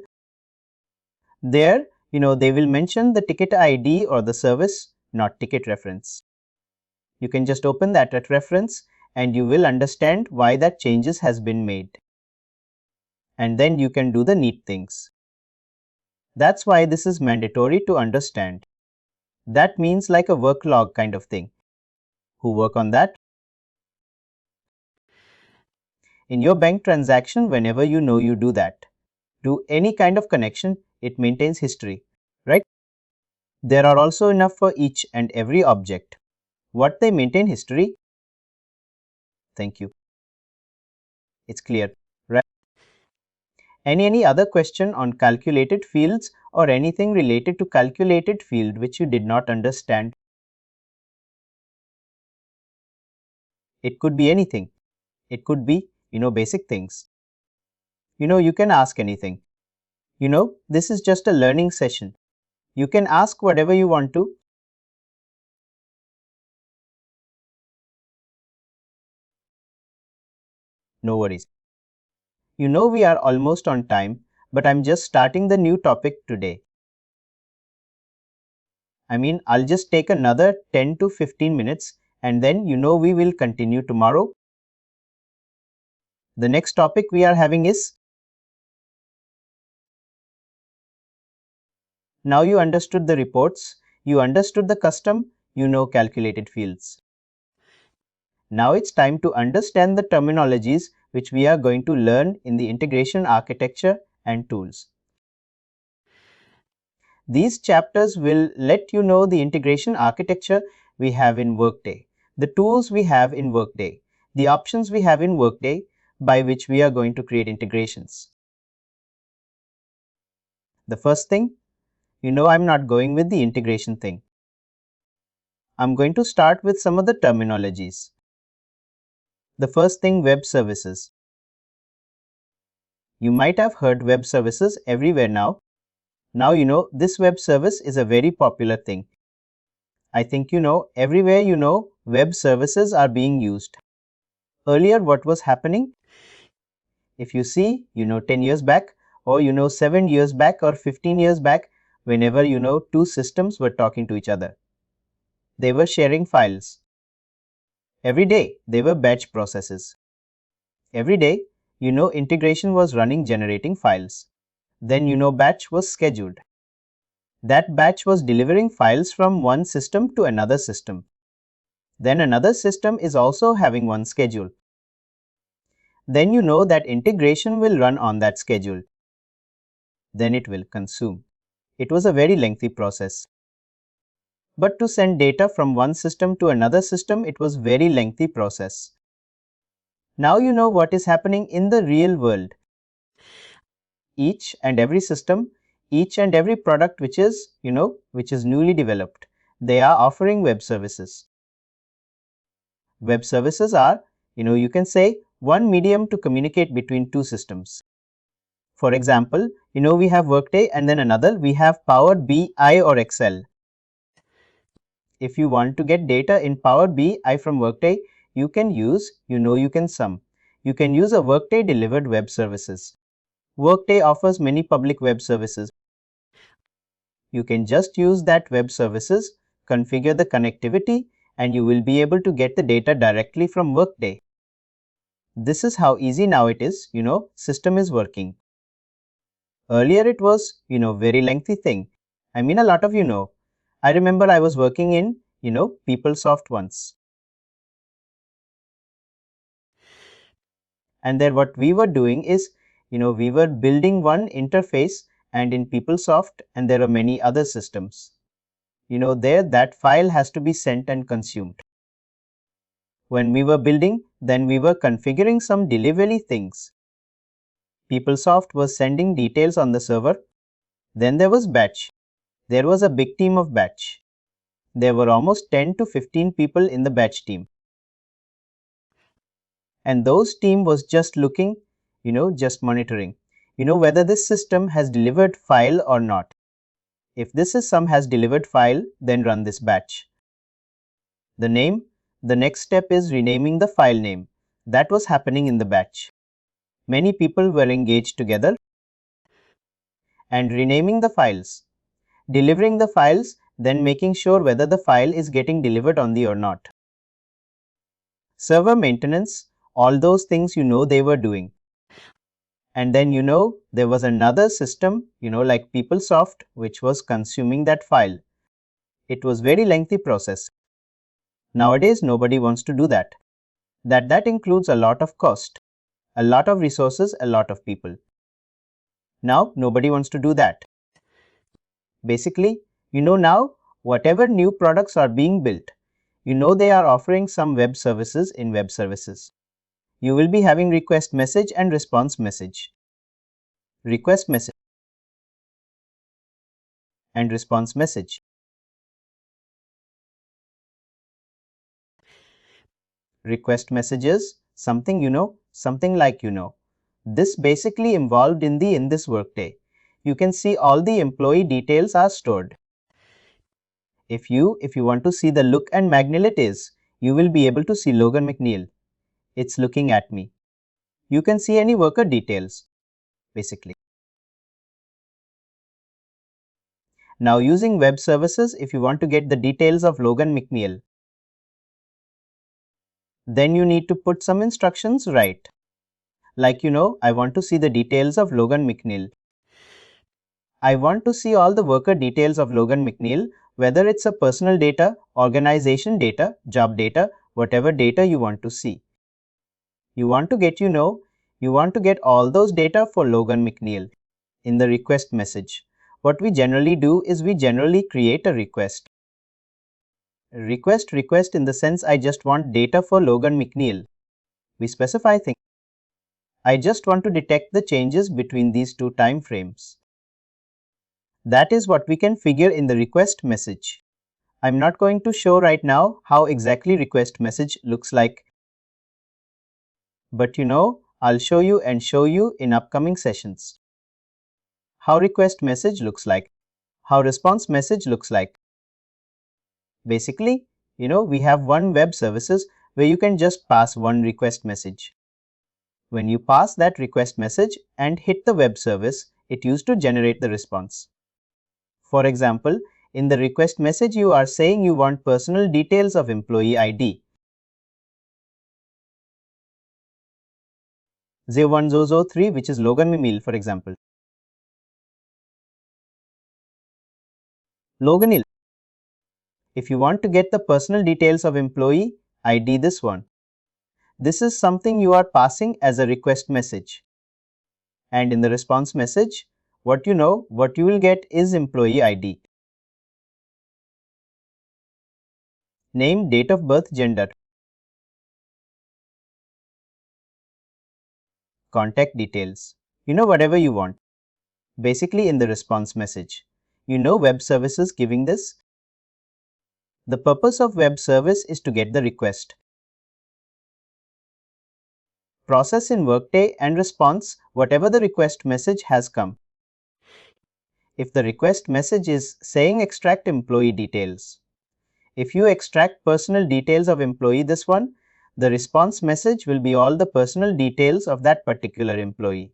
There, they will mention the ticket ID or the service, not ticket reference. You can just open that at reference and you will understand why that changes has been made. And then you can do the neat things. That's why this is mandatory to understand. That means like a work log kind of thing. Who work on that? In your bank transaction, whenever you do that, do any kind of connection, it maintains history, right? There are also enough for each and every object. What they maintain history? Thank you. It's clear, right? Any other question on calculated fields or anything related to calculated field which you did not understand? It could be anything. It could be, basic things. You can ask anything. This is just a learning session. You can ask whatever you want to. No worries. We are almost on time, but I'm just starting the new topic today. I'll just take another 10 to 15 minutes and then we will continue tomorrow. The next topic we are having is, now you understood the reports, you understood the custom, calculated fields. Now it's time to understand the terminologies which we are going to learn in the integration architecture and tools. These chapters will let you know the integration architecture we have in Workday, the tools we have in Workday, the options we have in Workday by which we are going to create integrations. The first thing, I'm not going with the integration thing. I'm going to start with some of the terminologies. The first thing, web services. You might have heard web services everywhere now. Now this web service is a very popular thing. I think everywhere web services are being used. Earlier what was happening? If you see 10 years back or 7 years back or 15 years back, whenever two systems were talking to each other, they were sharing files. Every day they were batch processes. Every day integration was running, generating files. Then batch was scheduled. That batch was delivering files from one system to another system. Then another system is also having one schedule. Then that integration will run on that schedule. Then it will consume. It was a very lengthy process. But to send data from one system to another system, it was very lengthy process. Now what is happening in the real world. Each and every system, each and every product which is newly developed, they are offering web services. Web services are, you can say, one medium to communicate between two systems. For example, we have Workday and then another, we have Power BI or Excel. If you want to get data in Power BI from Workday, you can use, you can use a Workday delivered web services. Workday offers many public web services. You can just use that web services, configure the connectivity, and you will be able to get the data directly from Workday. This is how easy now it is, system is working. Earlier it was, very lengthy thing. A lot of I remember I was working in, PeopleSoft once. And there what we were doing is, we were building one interface, and in PeopleSoft, and there are many other systems. There that file has to be sent and consumed. When we were building, then we were configuring some delivery things. PeopleSoft was sending details on the server. Then there was batch. There was a big team of batch. There were almost 10 to 15 people in the batch team. And those team was just looking, just monitoring, whether this system has delivered file or not. If this system has delivered file, then run this batch. The name, The next step is renaming the file name. That was happening in the batch. Many people were engaged together and renaming the files, delivering the files, then making sure whether the file is getting delivered on the or not. Server maintenance, all those things they were doing. And then there was another system, like PeopleSoft, which was consuming that file. It was very lengthy process. Nowadays, nobody wants to do that. That includes a lot of cost, a lot of resources, a lot of people. Now, nobody wants to do that. Basically, now, whatever new products are being built, they are offering some web services in web services. You will be having request message and response message. Request message and response message. Request messages, something something like This basically involved in this Workday. You can see all the employee details are stored. If you want to see the look and Magnil it is, you will be able to see Logan McNeil. It's looking at me. You can see any worker details, basically. Now using web services, if you want to get the details of Logan McNeil, then you need to put some instructions right. Like I want to see the details of Logan McNeil. I want to see all the worker details of Logan McNeil, whether it's a personal data, organization data, job data, whatever data you want to see. You want to get all those data for Logan McNeil in the request message. What we generally do is we generally create a request. Request in the sense I just want data for Logan McNeil. We specify things. I just want to detect the changes between these two time frames. That is what we can figure in the request message. I'm not going to show right now how exactly request message looks like. But I'll show you in upcoming sessions. How request message looks like. How response message looks like. Basically, we have one web services where you can just pass one request message. When you pass that request message and hit the web service, it used to generate the response. For example, in the request message, you are saying you want personal details of employee ID. 01003, which is Logan McNeil, for example. Loganil. If you want to get the personal details of employee ID, this one. This is something you are passing as a request message. And in the response message, what you will get is employee ID. Name, date of birth, gender. Contact details. Whatever you want. Basically in the response message. Web services giving this. The purpose of web service is to get the request. Process in Workday and response whatever the request message has come. If the request message is saying extract employee details. If you extract personal details of employee, this one, the response message will be all the personal details of that particular employee.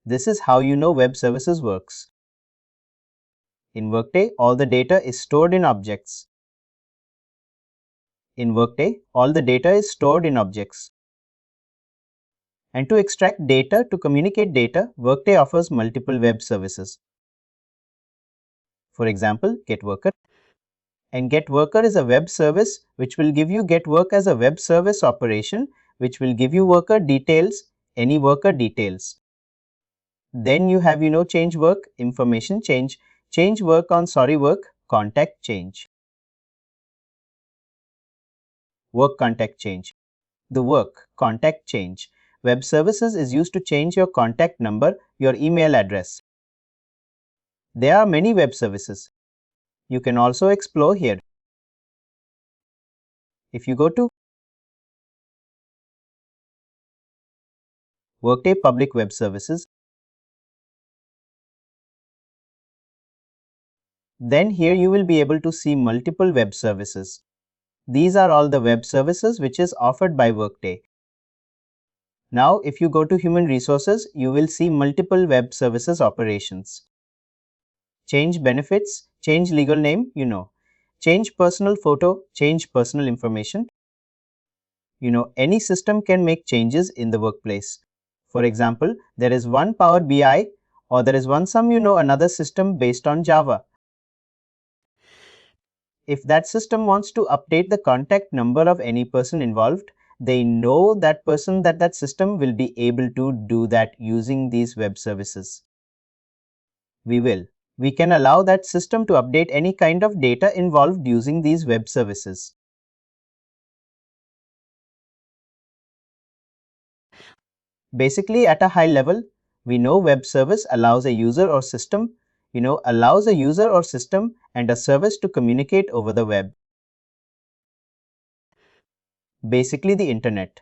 This is how web services works. In Workday, all the data is stored in objects. In Workday, all the data is stored in objects. And to extract data, to communicate data, Workday offers multiple web services. For example, GetWorker. And GetWorker is a web service which will give you GetWork as a web service operation, which will give you worker details, any worker details. Then you have, change work, information change, change work on sorry work, contact change. Work contact change. The work contact change. Web services is used to change your contact number, your email address. There are many web services. You can also explore here. If you go to Workday Public Web Services, then here you will be able to see multiple web services. These are all the web services which is offered by Workday. Now, if you go to Human Resources, you will see multiple web services operations. Change benefits, change legal name, change personal photo, change personal information. Any system can make changes in the workplace. For example, there is one Power BI or there is another system based on Java. If that system wants to update the contact number of any person involved, they know that person that system will be able to do that using these web services. We can allow that system to update any kind of data involved using these web services. Basically, at a high level, we know web service allows a user or system, and a service to communicate over the web. Basically, the internet.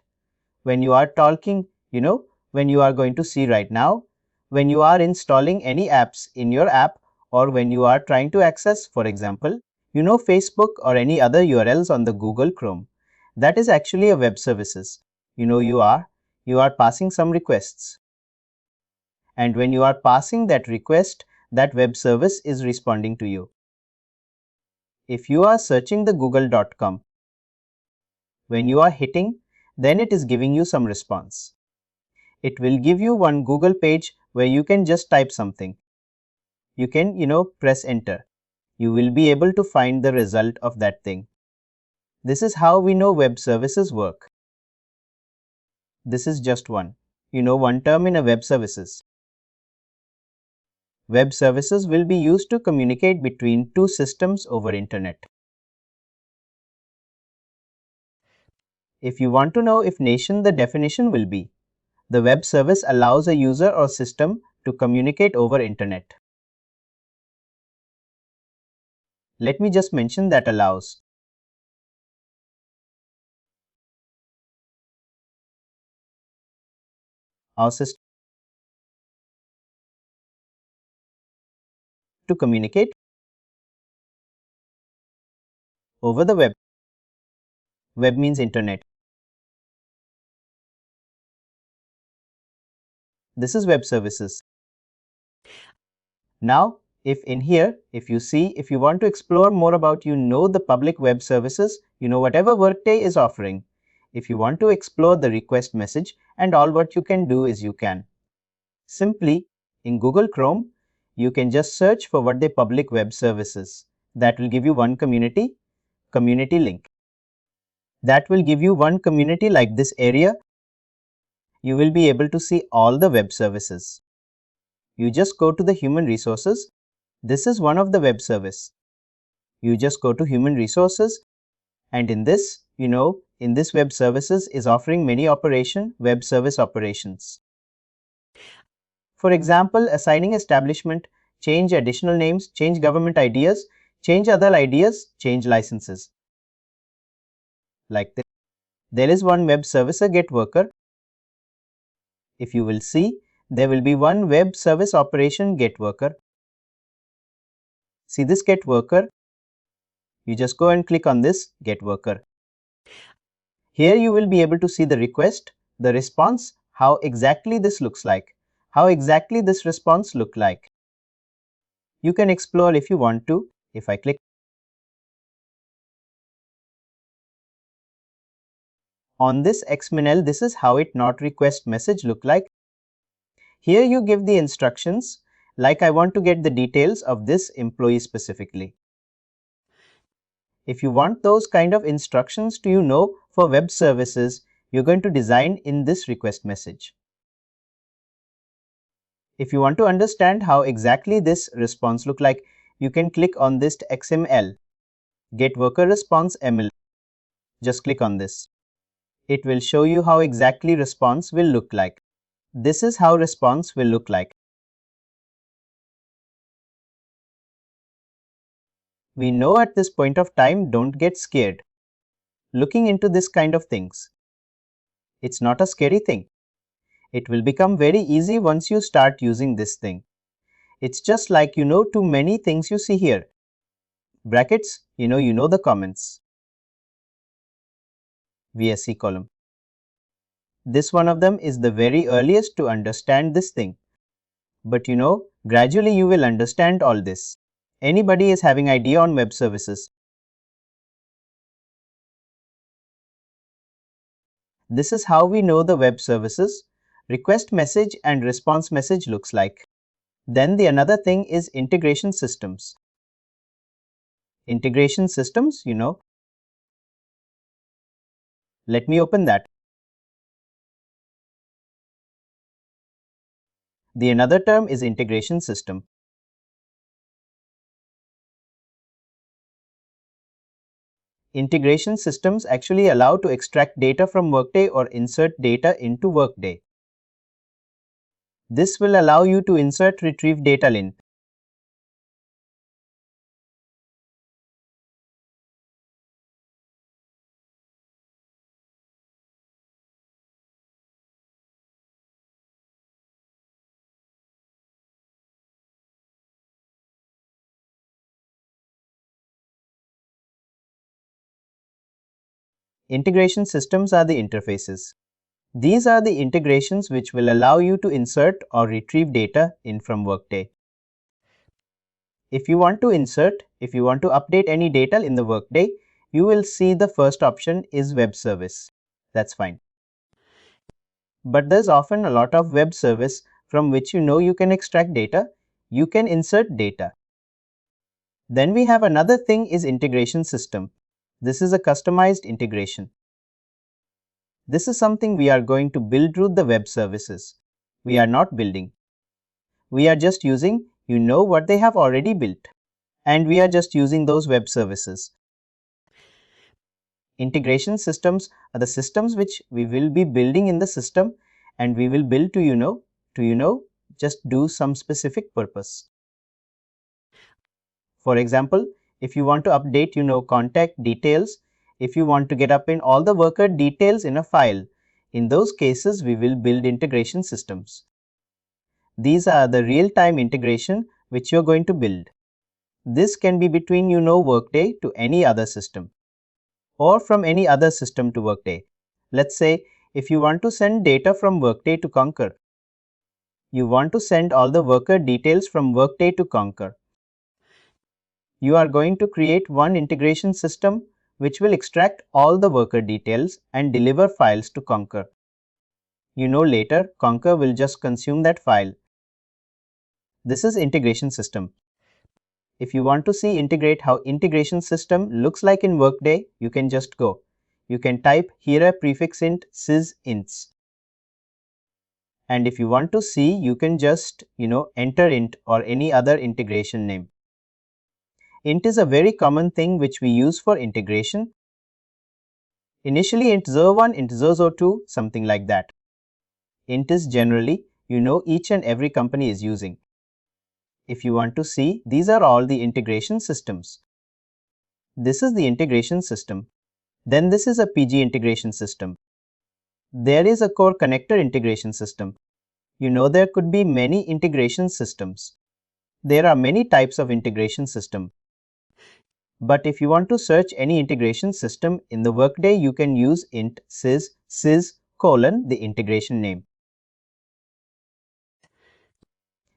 When you are talking, when you are going to see right now, when you are installing any apps in your app, or when you are trying to access, for example, Facebook or any other URLs on the Google Chrome, that is actually a web services. You are passing some requests. And when you are passing that request, that web service is responding to you. If you are searching the google.com, when you are hitting, then it is giving you some response. It will give you one Google page where you can just type something. You can, press enter. You will be able to find the result of that thing. This is how we know web services work. This is just one term in a web services. Web services will be used to communicate between two systems over internet. If you want to know if nation, the definition will be, the web service allows a user or system to communicate over internet. Let me just mention that allows. Our system to communicate over the web. Web means internet. This is web services. Now, if you want to explore more about the public web services, whatever Workday is offering, if you want to explore the request message and all, what you can do is you can simply in Google Chrome, you can just search for Workday public web services. That will give you one community link. That will give you one community like this area. You will be able to see all the web services. You just go to the human resources. This is one of the web service. You just go to human resources, and in this, in this web services is offering many web service operations. For example, assigning establishment, change additional names, change government ideas, change other ideas, change licenses. Like this. There is one web service, a get worker. If you will see, there will be one web service operation get worker. See this get worker? You just go and click on this get worker. Here you will be able to see the request, the response, how exactly this looks like, how exactly this response look like. You can explore if you want to. If I click on this XML, this is how it not request message look like. Here you give the instructions, like I want to get the details of this employee specifically. If you want those kind of instructions to for web services, you're going to design in this request message. If you want to understand how exactly this response look like, you can click on this XML, get worker response ML. Just click on this. It will show you how exactly response will look like. This is how response will look like. We know at this point of time, don't get scared. Looking into this kind of things. It's not a scary thing. It will become very easy once you start using this thing. It's just like too many things you see here. Brackets, the comments. VSC column. This one of them is the very earliest to understand this thing. But gradually you will understand all this. Anybody is having idea on web services? This is how we know the web services request message and response message looks like. Then the another thing is integration systems. Integration systems, let me open that. The another term is integration system. Integration systems actually allow to extract data from Workday or insert data into Workday. This will allow you to insert retrieve data link. Integration systems are the interfaces. These are the integrations which will allow you to insert or retrieve data in from Workday. If you want to update any data in the Workday, you will see the first option is web service. That's fine. But there's often a lot of web service from which you can extract data, you can insert data. Then we have another thing is integration system. This is a customized integration. This is something we are going to build through the web services. We are not building. We are just using, what they have already built. And we are just using those web services. Integration systems are the systems which we will be building in the system, and we will build to just do some specific purpose. For example, if you want to update contact details, if you want to get up in all the worker details in a file, in those cases we will build integration systems. These are the real-time integration which you're going to build. This can be between Workday to any other system, or from any other system to Workday. Let's say if you want to send data from Workday to Concur, you want to send all the worker details from Workday to Concur. You are going to create one integration system which will extract all the worker details and deliver files to Concur. Later Concur will just consume that file. This is integration system. If you want to see how integration system looks like in Workday, you can just go. You can type here a prefix int sys ints. And if you want to see, you can just enter int or any other integration name. Int is a very common thing which we use for integration. Initially int 01, int 02, something like that. Int is generally each and every company is using. If you want to see, these are all the integration systems. This is the integration system. Then this is a PG integration system. There is a core connector integration system. There could be many integration systems. There are many types of integration system. But if you want to search any integration system in the Workday, you can use int sys the integration name.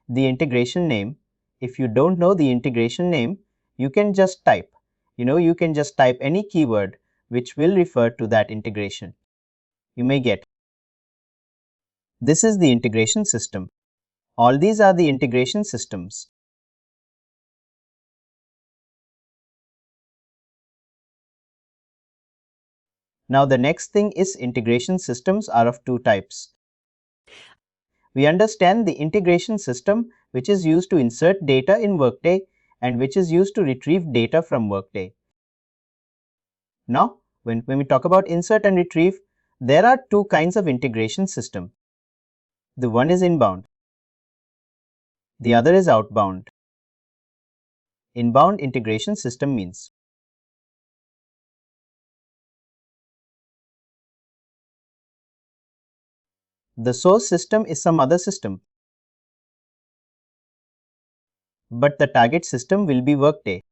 The integration name, if you don't know the integration name, you can just type. You can just type any keyword which will refer to that integration. You may get. This is the integration system. All these are the integration systems. Now the next thing is integration systems are of two types. We understand the integration system which is used to insert data in Workday and which is used to retrieve data from Workday. Now, when we talk about insert and retrieve, there are two kinds of integration system. The one is inbound. The other is outbound. Inbound integration system means the source system is some other system, but the target system will be Workday.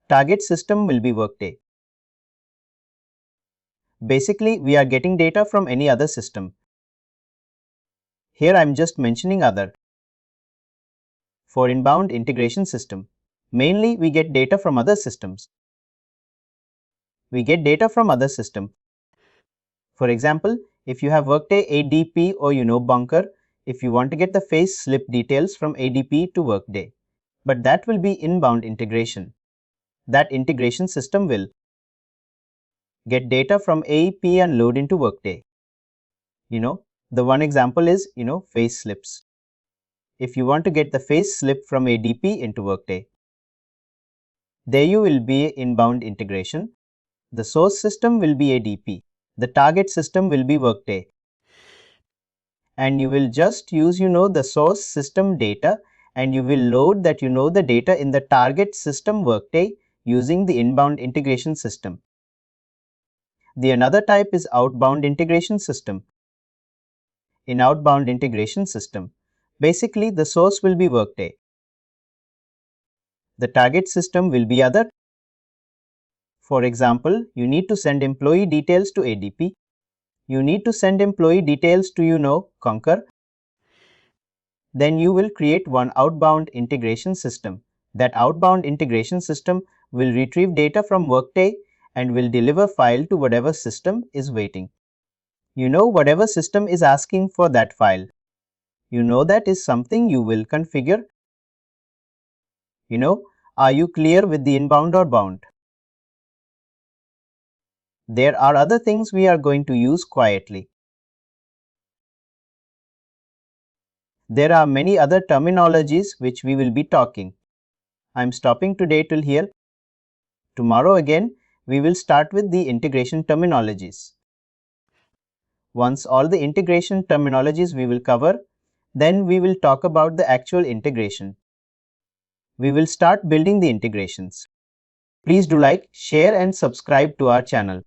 Target system will be Workday. Basically, we are getting data from any other system. Here I am just mentioning other. For inbound integration system, mainly we get data from other systems. We get data from other system. For example, if you have Workday ADP or Bunker, if you want to get the face slip details from ADP to Workday. But that will be inbound integration. That integration system will get data from AEP and load into Workday. The one example is, face slips. If you want to get the face slip from ADP into Workday, there you will be inbound integration. The source system will be ADP. The target system will be Workday. And you will just use, the source system data, and you will load that, the data in the target system Workday using the inbound integration system. The another type is outbound integration system. In outbound integration system, basically the source will be Workday. The target system will be other. For example, you need to send employee details to ADP. You need to send employee details to, Concur. Then you will create one outbound integration system. That outbound integration system will retrieve data from Workday and will deliver file to whatever system is waiting. Whatever system is asking for that file. That is something you will configure. Are you clear with the inbound or bound? There are other things we are going to use quietly. There are many other terminologies which we will be talking. I am stopping today till here. Tomorrow again, we will start with the integration terminologies. Once all the integration terminologies we will cover, then we will talk about the actual integration. We will start building the integrations. Please do like, share and subscribe to our channel.